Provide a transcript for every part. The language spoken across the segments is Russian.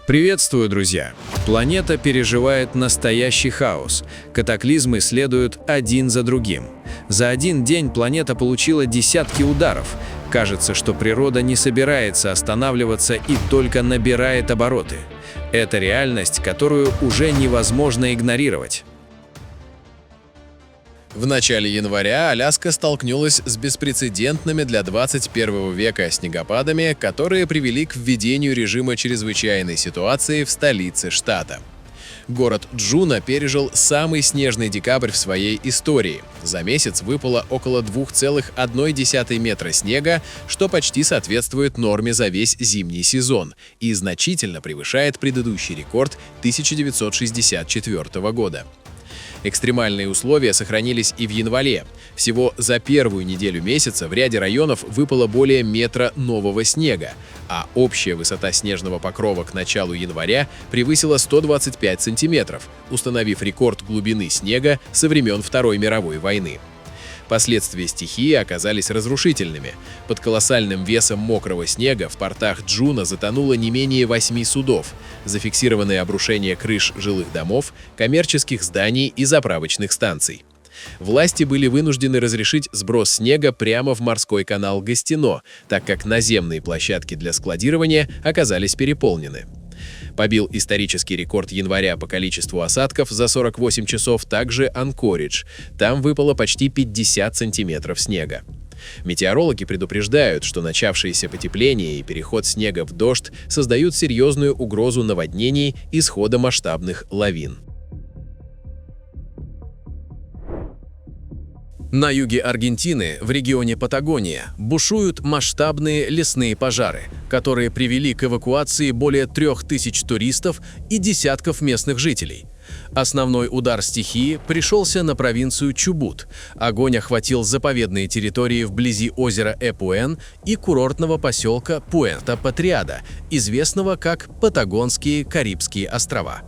Приветствую, друзья! Планета переживает настоящий хаос. Катаклизмы следуют один за другим. За один день планета получила десятки ударов. Кажется, что природа не собирается останавливаться и только набирает обороты. Это реальность, которую уже невозможно игнорировать. В начале января Аляска столкнулась с беспрецедентными для 21 века снегопадами, которые привели к введению режима чрезвычайной ситуации в столице штата. Город Джуна пережил самый снежный декабрь в своей истории. За месяц выпало около 2,1 метра снега, что почти соответствует норме за весь зимний сезон и значительно превышает предыдущий рекорд 1964 года. Экстремальные условия сохранились и в январе. Всего за первую неделю месяца в ряде районов выпало более метра нового снега, а общая высота снежного покрова к началу января превысила 125 сантиметров, установив рекорд глубины снега со времен Второй мировой войны. Последствия стихии оказались разрушительными. Под колоссальным весом мокрого снега в портах Джуна затонуло не менее 8 судов, зафиксированы обрушения крыш жилых домов, коммерческих зданий и заправочных станций. Власти были вынуждены разрешить сброс снега прямо в морской канал Гастино, так как наземные площадки для складирования оказались переполнены. Побил исторический рекорд января по количеству осадков за 48 часов также Анкоридж. Там выпало почти 50 сантиметров снега. Метеорологи предупреждают, что начавшееся потепление и переход снега в дождь создают серьезную угрозу наводнений и схода масштабных лавин. На юге Аргентины, в регионе Патагония, бушуют масштабные лесные пожары, которые привели к эвакуации более 3000 туристов и десятков местных жителей. Основной удар стихии пришелся на провинцию Чубут. Огонь охватил заповедные территории вблизи озера Эпуэн и курортного поселка Пуэрто-Патриада, известного как Патагонские Карибские острова.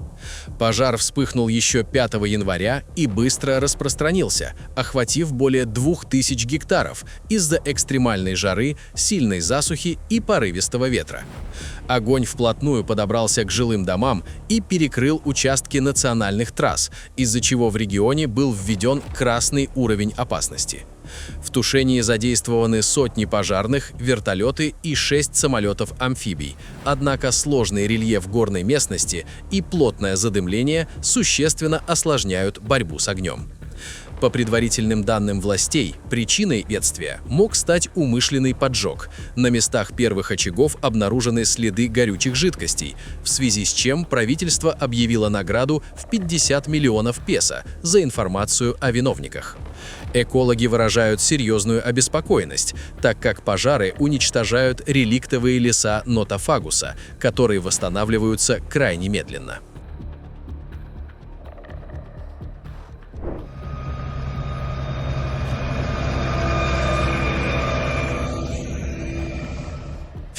Пожар вспыхнул еще 5 января и быстро распространился, охватив более 2000 гектаров из-за экстремальной жары, сильной засухи и порывистого ветра. Огонь вплотную подобрался к жилым домам и перекрыл участки национальных трасс, из-за чего в регионе был введен красный уровень опасности. В тушении задействованы сотни пожарных, вертолеты и 6 самолетов-амфибий. Однако сложный рельеф горной местности и плотное задымление существенно осложняют борьбу с огнем. По предварительным данным властей, причиной бедствия мог стать умышленный поджог. На местах первых очагов обнаружены следы горючих жидкостей, в связи с чем правительство объявило награду в 50 миллионов песо за информацию о виновниках. Экологи выражают серьезную обеспокоенность, так как пожары уничтожают реликтовые леса нотофагуса, которые восстанавливаются крайне медленно.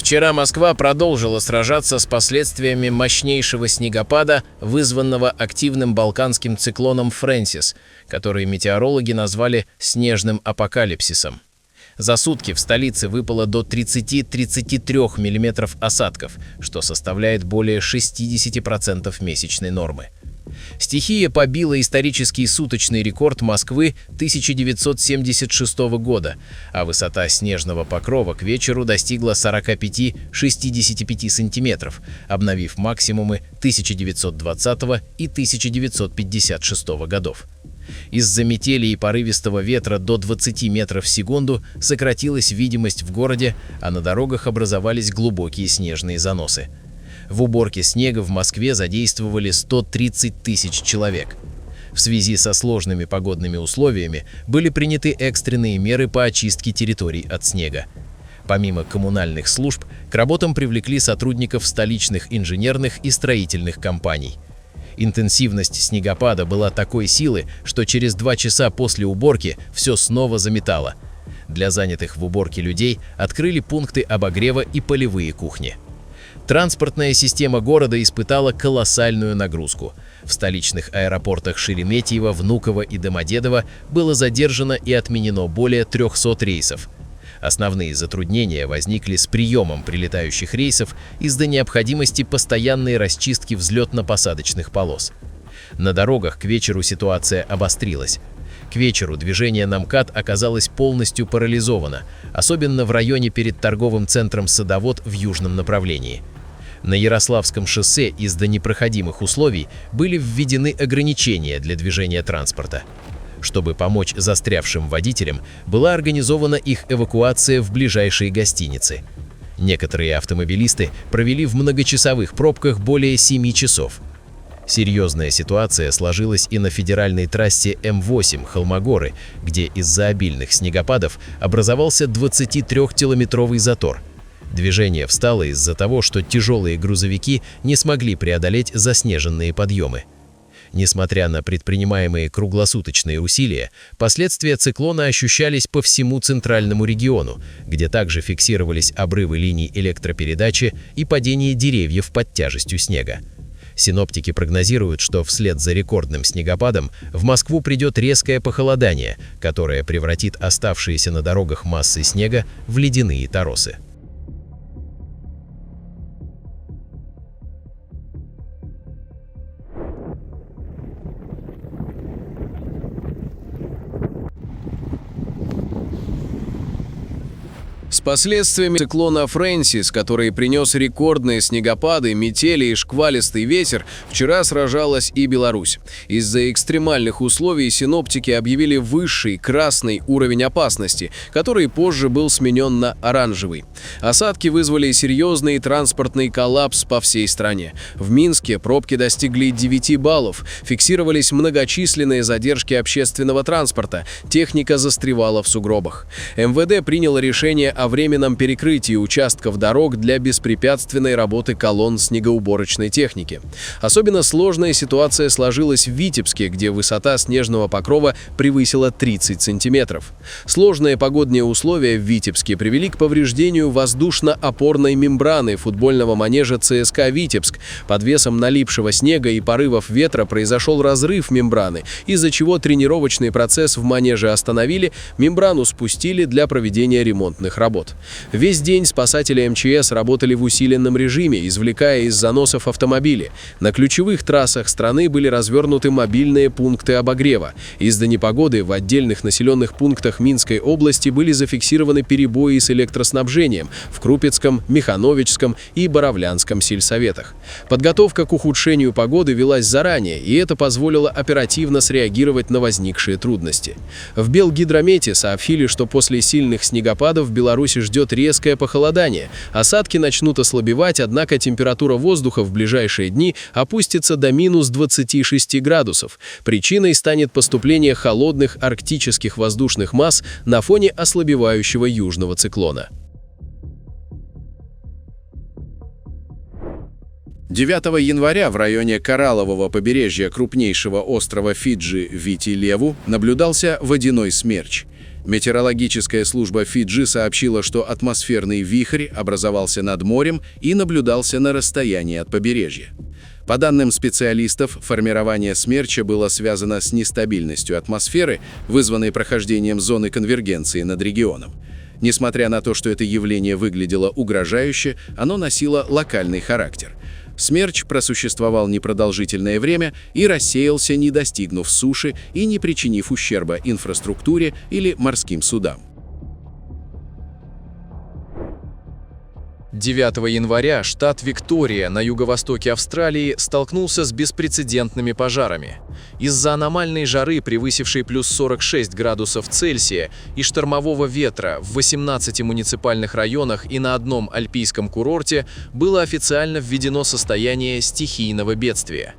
Вчера Москва продолжила сражаться с последствиями мощнейшего снегопада, вызванного активным балканским циклоном Фрэнсис, который метеорологи назвали «снежным апокалипсисом». За сутки в столице выпало до 30-33 мм осадков, что составляет более 60% месячной нормы. Стихия побила исторический суточный рекорд Москвы 1976 года, а высота снежного покрова к вечеру достигла 45-65 сантиметров, обновив максимумы 1920 и 1956 годов. Из-за метели и порывистого ветра до 20 метров в секунду сократилась видимость в городе, а на дорогах образовались глубокие снежные заносы. В уборке снега в Москве задействовали 130 тысяч человек. В связи со сложными погодными условиями были приняты экстренные меры по очистке территорий от снега. Помимо коммунальных служб, к работам привлекли сотрудников столичных инженерных и строительных компаний. Интенсивность снегопада была такой силы, что через 2 часа после уборки все снова заметало. Для занятых в уборке людей открыли пункты обогрева и полевые кухни. Транспортная система города испытала колоссальную нагрузку. В столичных аэропортах Шереметьево, Внуково и Домодедово было задержано и отменено более 300 рейсов. Основные затруднения возникли с приемом прилетающих рейсов из-за необходимости постоянной расчистки взлетно-посадочных полос. На дорогах к вечеру ситуация обострилась. К вечеру движение на МКАД оказалось полностью парализовано, особенно в районе перед торговым центром «Садовод» в южном направлении. На Ярославском шоссе из-за непроходимых условий были введены ограничения для движения транспорта. Чтобы помочь застрявшим водителям, была организована их эвакуация в ближайшие гостиницы. Некоторые автомобилисты провели в многочасовых пробках более 7 часов. Серьезная ситуация сложилась и на федеральной трассе М8 Холмогоры, где из-за обильных снегопадов образовался 23-километровый затор. Движение встало из-за того, что тяжелые грузовики не смогли преодолеть заснеженные подъемы. Несмотря на предпринимаемые круглосуточные усилия, последствия циклона ощущались по всему центральному региону, где также фиксировались обрывы линий электропередачи и падение деревьев под тяжестью снега. Синоптики прогнозируют, что вслед за рекордным снегопадом в Москву придет резкое похолодание, которое превратит оставшиеся на дорогах массы снега в ледяные торосы. С последствиями циклона Фрэнсис, который принес рекордные снегопады, метели и шквалистый ветер, вчера сражалась и Беларусь. Из-за экстремальных условий синоптики объявили высший красный уровень опасности, который позже был сменен на оранжевый. Осадки вызвали серьезный транспортный коллапс по всей стране. В Минске пробки достигли 9 баллов, фиксировались многочисленные задержки общественного транспорта, техника застревала в сугробах. МВД приняло решение о временном перекрытии участков дорог для беспрепятственной работы колонн снегоуборочной техники. Особенно сложная ситуация сложилась в Витебске, где высота снежного покрова превысила 30 сантиметров. Сложные погодные условия в Витебске привели к повреждению воздушно-опорной мембраны футбольного манежа ЦСКА «Витебск». Под весом налипшего снега и порывов ветра произошел разрыв мембраны, из-за чего тренировочный процесс в манеже остановили, мембрану спустили для проведения ремонтных работ. Весь день спасатели МЧС работали в усиленном режиме, извлекая из заносов автомобили. На ключевых трассах страны были развернуты мобильные пункты обогрева. Из-за непогоды в отдельных населенных пунктах Минской области были зафиксированы перебои с электроснабжением в Крупецком, Михановичском и Боровлянском сельсоветах. Подготовка к ухудшению погоды велась заранее, и это позволило оперативно среагировать на возникшие трудности. В Белгидромете сообщили, что после сильных снегопадов в Беларуси ждет резкое похолодание. Осадки начнут ослабевать, однако температура воздуха в ближайшие дни опустится до минус 26 градусов. Причиной станет поступление холодных арктических воздушных масс на фоне ослабевающего южного циклона. 9 января в районе кораллового побережья крупнейшего острова Фиджи Вити-Леву наблюдался водяной смерч. Метеорологическая служба Фиджи сообщила, что атмосферный вихрь образовался над морем и наблюдался на расстоянии от побережья. По данным специалистов, формирование смерча было связано с нестабильностью атмосферы, вызванной прохождением зоны конвергенции над регионом. Несмотря на то, что это явление выглядело угрожающе, оно носило локальный характер. Смерч просуществовал непродолжительное время и рассеялся, не достигнув суши и не причинив ущерба инфраструктуре или морским судам. 9 января штат Виктория на юго-востоке Австралии столкнулся с беспрецедентными пожарами. Из-за аномальной жары, превысившей плюс 46 градусов Цельсия, и штормового ветра в 18 муниципальных районах и на одном альпийском курорте было официально введено состояние стихийного бедствия.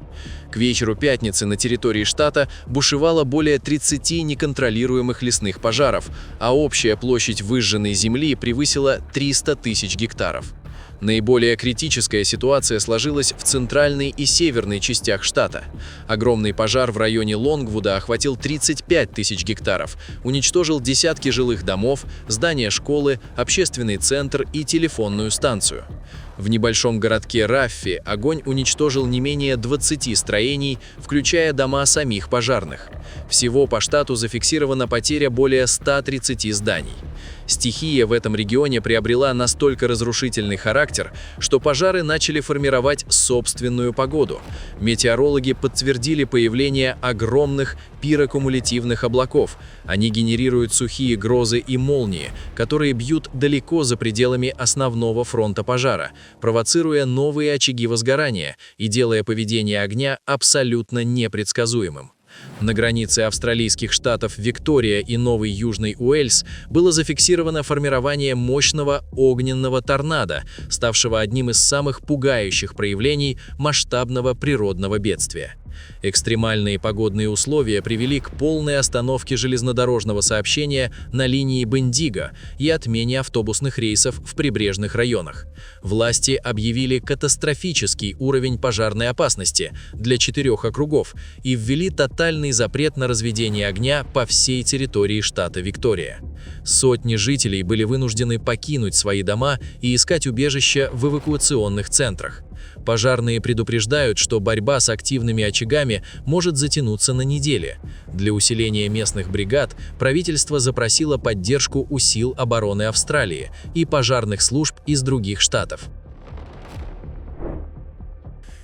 К вечеру пятницы на территории штата бушевало более 30 неконтролируемых лесных пожаров, а общая площадь выжженной земли превысила 300 тысяч гектаров. Наиболее критическая ситуация сложилась в центральной и северной частях штата. Огромный пожар в районе Лонгвуда охватил 35 тысяч гектаров, уничтожил десятки жилых домов, здания школы, общественный центр и телефонную станцию. В небольшом городке Раффи огонь уничтожил не менее 20 строений, включая дома самих пожарных. Всего по штату зафиксирована потеря более 130 зданий. Стихия в этом регионе приобрела настолько разрушительный характер, что пожары начали формировать собственную погоду. Метеорологи подтвердили появление огромных пирокумулятивных облаков. Они генерируют сухие грозы и молнии, которые бьют далеко за пределами основного фронта пожара, провоцируя новые очаги возгорания и делая поведение огня абсолютно непредсказуемым. На границе австралийских штатов Виктория и Новый Южный Уэльс было зафиксировано формирование мощного огненного торнадо, ставшего одним из самых пугающих проявлений масштабного природного бедствия. Экстремальные погодные условия привели к полной остановке железнодорожного сообщения на линии Бендиго и отмене автобусных рейсов в прибрежных районах. Власти объявили катастрофический уровень пожарной опасности для 4 округов и ввели тотальный запрет на разведение огня по всей территории штата Виктория. Сотни жителей были вынуждены покинуть свои дома и искать убежище в эвакуационных центрах. Пожарные предупреждают, что борьба с активными очагами может затянуться на недели. Для усиления местных бригад правительство запросило поддержку у сил обороны Австралии и пожарных служб из других штатов.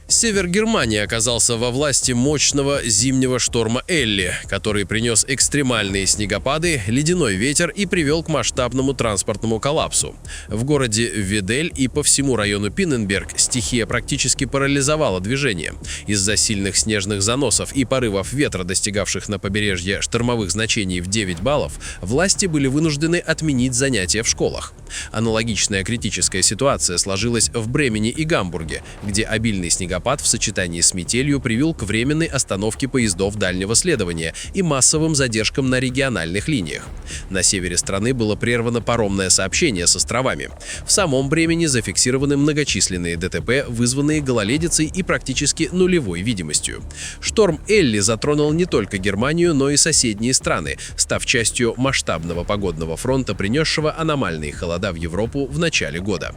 Север Германии оказался во власти мощного зимнего шторма Элли, который принес экстремальные снегопады, ледяной ветер и привел к масштабному транспортному коллапсу. В городе Видель и по всему району Пинненберг стихия практически парализовала движение. Из-за сильных снежных заносов и порывов ветра, достигавших на побережье штормовых значений в 9 баллов, власти были вынуждены отменить занятия в школах. Аналогичная критическая ситуация сложилась в Бремени и Гамбурге, где обильный снегопад в сочетании с метелью привел к временной остановке поездов дальнего следования и массовым задержкам на региональных линиях. На севере страны было прервано паромное сообщение с островами. В самом Бремени зафиксированы многочисленные ДТП, вызванные гололедицей и практически нулевой видимостью. Шторм Элли затронул не только Германию, но и соседние страны, став частью масштабного погодного фронта, принесшего аномальные холода в Европу в начале года.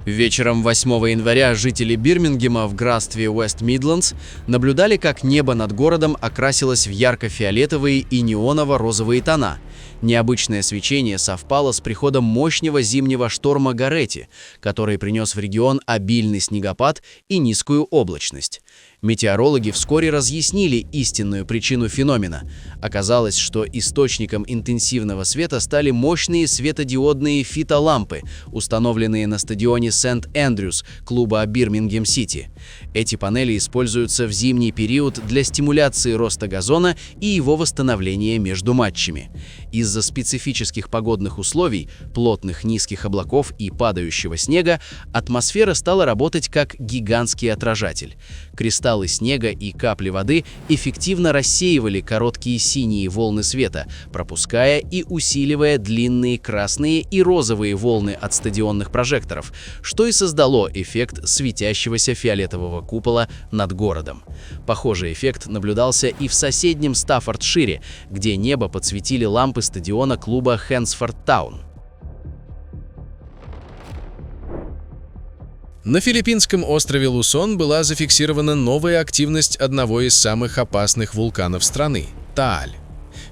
Вечером 8 января жители Бирмингема в графстве Уэст-Мидлендс наблюдали, как небо над городом окрасилось в ярко-фиолетовые и неоново-розовые тона. Необычное свечение совпало с приходом мощного зимнего шторма Гарети, который принес в регион обильный снегопад и низкую облачность. Метеорологи вскоре разъяснили истинную причину феномена. Оказалось, что источником интенсивного света стали мощные светодиодные фитолампы, установленные на стадионе Сент-Эндрюс клуба Бирмингем-Сити. Эти панели используются в зимний период для стимуляции роста газона и его восстановления между матчами. Из-за специфических погодных условий, плотных низких облаков и падающего снега, атмосфера стала работать как гигантский отражатель. Кристаллы снега и капли воды эффективно рассеивали короткие синие волны света, пропуская и усиливая длинные красные и розовые волны от стадионных прожекторов, что и создало эффект светящегося фиолетового купола над городом. Похожий эффект наблюдался и в соседнем Стаффордшире, где небо подсветили лампы стадиона клуба Хэнсфорд Таун. На филиппинском острове Лусон была зафиксирована новая активность одного из самых опасных вулканов страны – Тааль.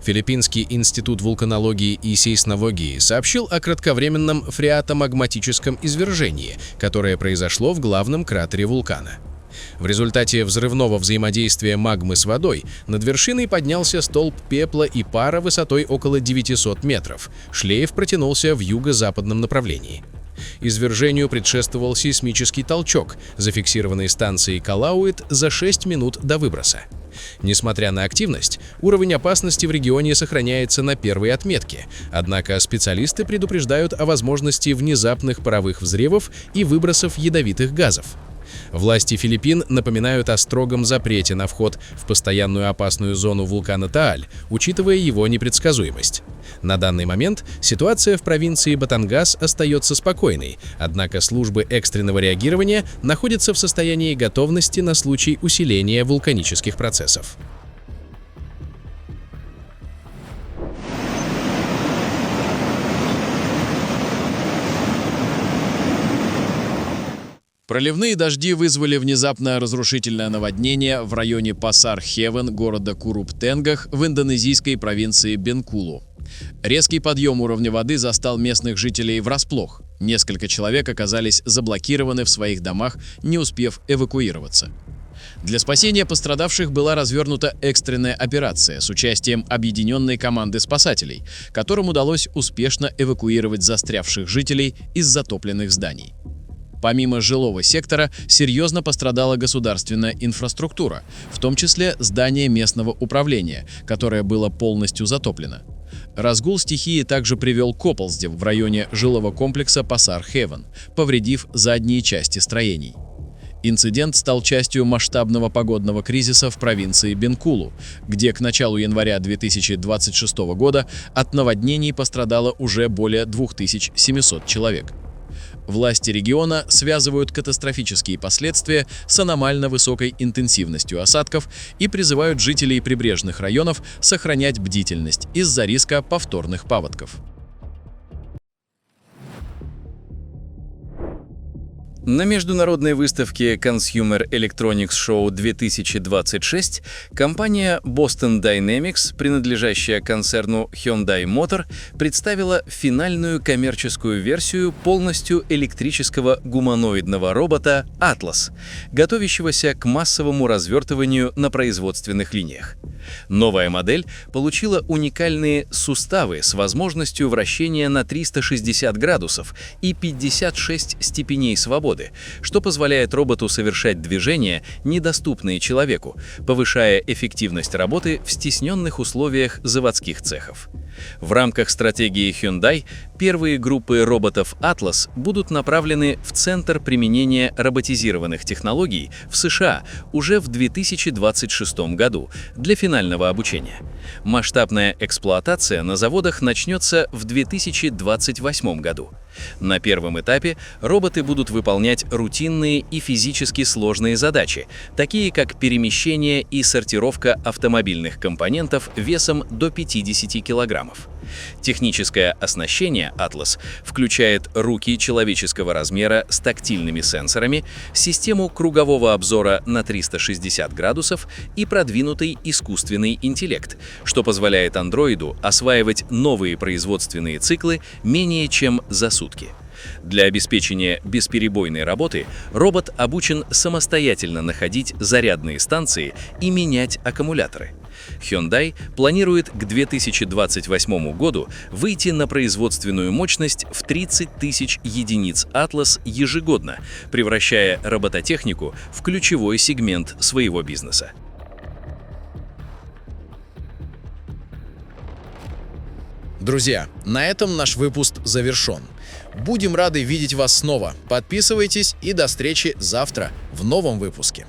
Филиппинский институт вулканологии и сейсмологии сообщил о кратковременном фреатомагматическом извержении, которое произошло в главном кратере вулкана. В результате взрывного взаимодействия магмы с водой над вершиной поднялся столб пепла и пара высотой около 900 метров. Шлейф протянулся в юго-западном направлении. Извержению предшествовал сейсмический толчок, зафиксированный станцией Калауит за 6 минут до выброса. Несмотря на активность, уровень опасности в регионе сохраняется на первой отметке, однако специалисты предупреждают о возможности внезапных паровых взрывов и выбросов ядовитых газов. Власти Филиппин напоминают о строгом запрете на вход в постоянную опасную зону вулкана Тааль, учитывая его непредсказуемость. На данный момент ситуация в провинции Батангас остается спокойной, однако службы экстренного реагирования находятся в состоянии готовности на случай усиления вулканических процессов. Проливные дожди вызвали внезапное разрушительное наводнение в районе Пасар-Хевен города Куруп-Тенгах в индонезийской провинции Бенкулу. Резкий подъем уровня воды застал местных жителей врасплох. Несколько человек оказались заблокированы в своих домах, не успев эвакуироваться. Для спасения пострадавших была развернута экстренная операция с участием объединенной команды спасателей, которым удалось успешно эвакуировать застрявших жителей из затопленных зданий. Помимо жилого сектора, серьезно пострадала государственная инфраструктура, в том числе здание местного управления, которое было полностью затоплено. Разгул стихии также привел к оползне в районе жилого комплекса Пасар-Хевен, повредив задние части строений. Инцидент стал частью масштабного погодного кризиса в провинции Бенкулу, где к началу января 2026 года от наводнений пострадало уже более 2700 человек. Власти региона связывают катастрофические последствия с аномально высокой интенсивностью осадков и призывают жителей прибрежных районов сохранять бдительность из-за риска повторных паводков. На международной выставке Consumer Electronics Show 2026 компания Boston Dynamics, принадлежащая концерну Hyundai Motor, представила финальную коммерческую версию полностью электрического гуманоидного робота Atlas, готовящегося к массовому развертыванию на производственных линиях. Новая модель получила уникальные суставы с возможностью вращения на 360 градусов и 56 степеней свободы, что позволяет роботу совершать движения, недоступные человеку, повышая эффективность работы в стесненных условиях заводских цехов. В рамках стратегии Hyundai первые группы роботов Atlas будут направлены в центр применения роботизированных технологий в США уже в 2026 году для финального обучения. Масштабная эксплуатация на заводах начнется в 2028 году. На первом этапе роботы будут выполнять рутинные и физически сложные задачи, такие как перемещение и сортировка автомобильных компонентов весом до 50 килограммов. Техническое оснащение Atlas включает руки человеческого размера с тактильными сенсорами, систему кругового обзора на 360 градусов и продвинутый искусственный интеллект, что позволяет андроиду осваивать новые производственные циклы менее чем за сутки. Для обеспечения бесперебойной работы робот обучен самостоятельно находить зарядные станции и менять аккумуляторы. Hyundai планирует к 2028 году выйти на производственную мощность в 30 тысяч единиц Atlas ежегодно, превращая робототехнику в ключевой сегмент своего бизнеса. Друзья, на этом наш выпуск завершен. Будем рады видеть вас снова. Подписывайтесь и до встречи завтра в новом выпуске.